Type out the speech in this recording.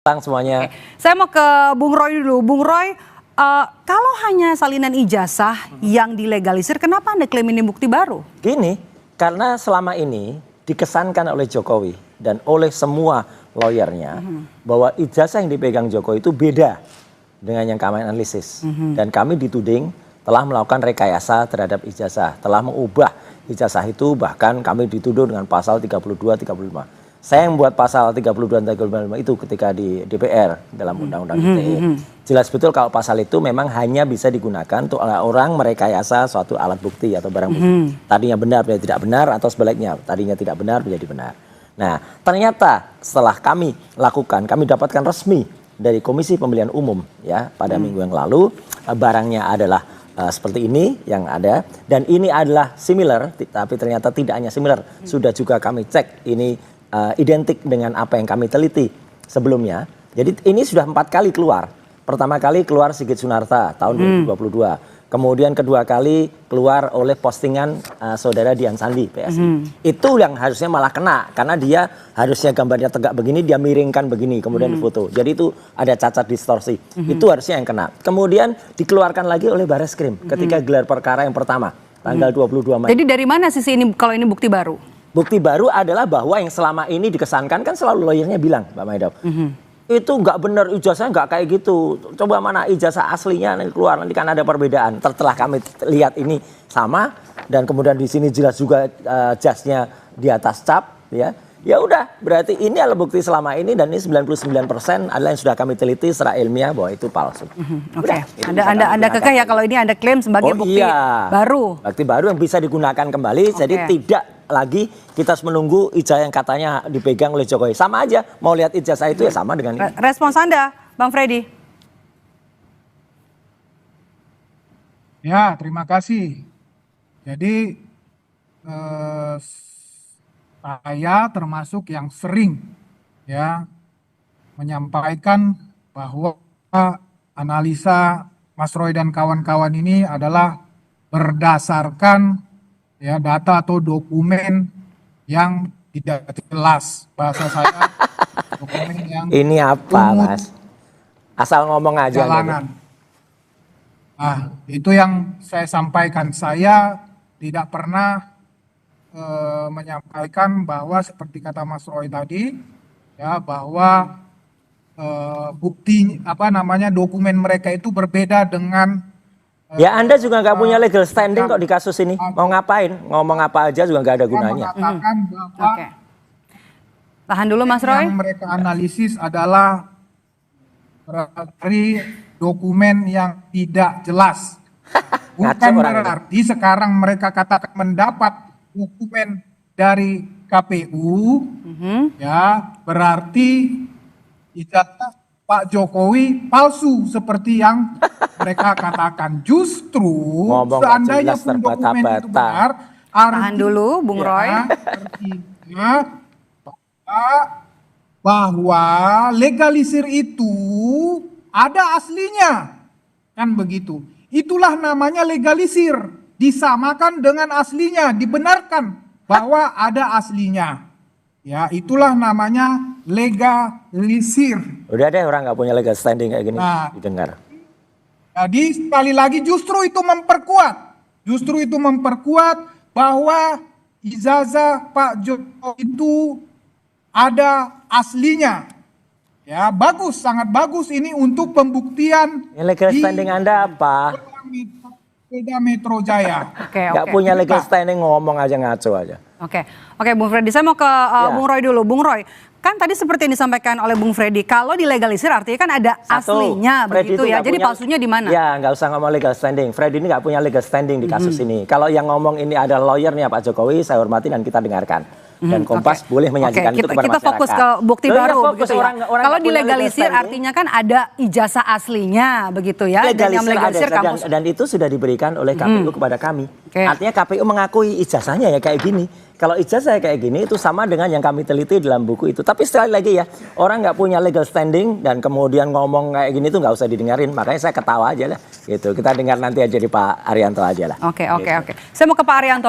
Semuanya. Oke. Saya mau ke Bung Roy dulu. Bung Roy, kalau hanya salinan ijazah yang dilegalisir, kenapa Anda klaim ini bukti baru? Gini, karena selama ini dikesankan oleh Jokowi dan oleh semua lawyernya bahwa ijazah yang dipegang Jokowi itu beda dengan yang kami analisis. Dan kami dituding telah melakukan rekayasa terhadap ijazah, telah mengubah ijazah itu, bahkan kami dituduh dengan pasal 32-35. Saya yang membuat pasal 32 dan 35 itu ketika di DPR dalam Undang-Undang ITE. Jelas betul kalau pasal itu memang hanya bisa digunakan untuk orang merekayasa suatu alat bukti atau barang bukti. Tadinya benar menjadi tidak benar atau sebaliknya. Tadinya tidak benar menjadi benar. Nah, ternyata setelah kami lakukan, kami dapatkan resmi dari Komisi Pemilihan Umum ya pada minggu yang lalu, barangnya adalah seperti ini yang ada, dan ini adalah similar, tapi ternyata tidak hanya similar, sudah juga kami cek ini identik dengan apa yang kami teliti sebelumnya. Jadi ini sudah 4 kali keluar. Pertama kali keluar Sigit Sunarta tahun 2022. Kemudian kedua kali keluar oleh postingan saudara Dian Sandi PSI. Itu yang harusnya malah kena, karena dia harusnya gambarnya tegak begini, dia miringkan begini, kemudian difoto. Jadi itu ada cacat distorsi. Itu harusnya yang kena. Kemudian dikeluarkan lagi oleh Bareskrim ketika gelar perkara yang pertama tanggal 22 Mei. Jadi dari mana sisi ini kalau ini bukti baru? Bukti baru adalah bahwa yang selama ini dikesankan kan selalu lawyernya bilang, Mbak Maidop, itu nggak benar, ijazahnya nggak kayak gitu. Coba mana ijazah aslinya nanti keluar, nanti kan ada perbedaan. Setelah kami lihat ini sama, dan kemudian di sini jelas juga jasnya di atas cap, ya. Ya udah, berarti ini adalah bukti selama ini, dan ini 99% adalah yang sudah kami teliti secara ilmiah bahwa itu palsu. Oke. Anda kekeh ya kalau ini Anda klaim sebagai bukti baru. Bukti baru yang bisa digunakan kembali, jadi tidak lagi kita harus menunggu ijazah yang katanya dipegang oleh Jokowi. Sama aja, mau lihat ijazah itu ya sama dengan ini. Respons Anda, Bang Freddy. Ya, terima kasih. Jadi saya termasuk yang sering ya menyampaikan bahwa analisa Mas Roy dan kawan-kawan ini adalah berdasarkan ya data atau dokumen yang tidak jelas. Bahasa saya dokumen yang ini apa, Mas? Asal ngomong aja. Jalanan. Nah, itu yang saya sampaikan. Saya tidak pernah menyampaikan bahwa seperti kata Mas Roy tadi ya, bahwa bukti dokumen mereka itu berbeda dengan ya Anda juga nggak punya legal standing kok di kasus ini. Mau ngapain? Ngomong apa aja juga nggak ada gunanya. Mengatakan bahwa tahan dulu Mas Roy. Yang mereka analisis adalah dari dokumen yang tidak jelas. Bukan berarti sekarang mereka katakan mendapat dokumen dari KPU, ya berarti ijazah Pak Jokowi palsu seperti yang mereka katakan. Justru seandainya pun dokumen itu benar, tahan dulu Bung Roy. Artinya bahwa legalisir itu ada aslinya, kan begitu. Itulah namanya legalisir, disamakan dengan aslinya, dibenarkan bahwa ada aslinya. Ya, itulah namanya legalisir. Udah deh, orang nggak punya legal standing kayak gini didengar. Jadi sekali lagi justru itu memperkuat bahwa ijazah Pak Jokowi itu ada aslinya. Ya, bagus, sangat bagus ini untuk pembuktian. Yang legal standing Anda apa? Polda Metro Jaya. Nggak punya legal standing, ngomong aja ngaco aja. Oke, Bung Freddy, saya mau ke Bung Roy dulu. Bung Roy, kan tadi seperti yang disampaikan oleh Bung Freddy, kalau dilegalisir artinya kan ada aslinya begitu ya. Jadi palsunya di mana? Ya, nggak usah ngomong legal standing. Freddy ini nggak punya legal standing di kasus ini. Kalau yang ngomong ini ada lawyernya Pak Jokowi, saya hormati dan kita dengarkan. Dan Kompas boleh menyajikan itu kepada masyarakat. Kita fokus ke bukti baru begitu ya. Kalau dilegalisir artinya kan ada ijazah aslinya begitu ya. Dan itu sudah diberikan oleh KPU kepada kami. Artinya KPU mengakui ijazahnya ya kayak gini. Kalau ijazah kayak gini itu sama dengan yang kami teliti dalam buku itu. Tapi sekali lagi ya, orang nggak punya legal standing dan kemudian ngomong kayak gini tuh nggak usah didengarin. Makanya saya ketawa aja lah. Gitu. Kita dengar nanti aja di Pak Arianto aja lah. Oke. Saya mau ke Pak Arianto.